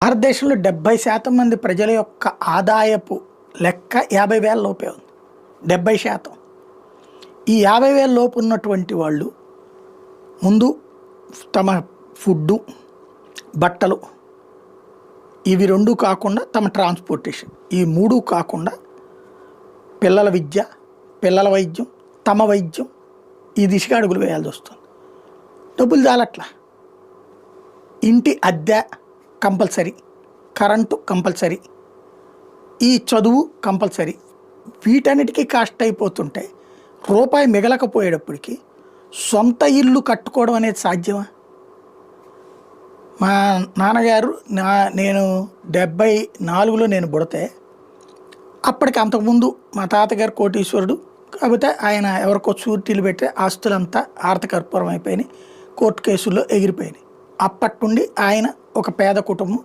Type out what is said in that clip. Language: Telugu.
భారతదేశంలో 70% మంది ప్రజల యొక్క ఆదాయపు లెక్క 50,000 లోపే ఉంది. 70%. ఈ 50,000 లోపు ఉన్నటువంటి వాళ్ళు ముందు తమ ఫుడ్డు, బట్టలు ఇవి 2 కాకుండా తమ ట్రాన్స్పోర్టేషన్ ఈ 3 కాకుండా పిల్లల విద్య, పిల్లల వైద్యం, తమ వైద్యం ఈ దిశగా అడుగులు వేయాల్సి వస్తుంది. డబ్బులు చాలట్లా. ఇంటి అద్దె కంపల్సరీ, కరెంటు కంపల్సరీ, ఈ చదువు కంపల్సరీ. వీటన్నిటికీ కాస్ట్ అయిపోతుంటే రూపాయి మిగలకపోయేటప్పటికి సొంత ఇల్లు కట్టుకోవడం అనేది సాధ్యమా? మా నాన్నగారు నేను 74లో నేను పుడితే అప్పటికి అంతకుముందు మా తాతగారు కోటీశ్వరుడు. కాకపోతే ఆయన ఎవరికో షూరిటీలు పెట్టి ఆస్తులంతా ఆర్థకర్పూరం అయిపోయినాయి, కోర్టు కేసుల్లో ఎగిరిపోయినాయి. అప్పటి నుండి ఆయన ఒక పేద కుటుంబం,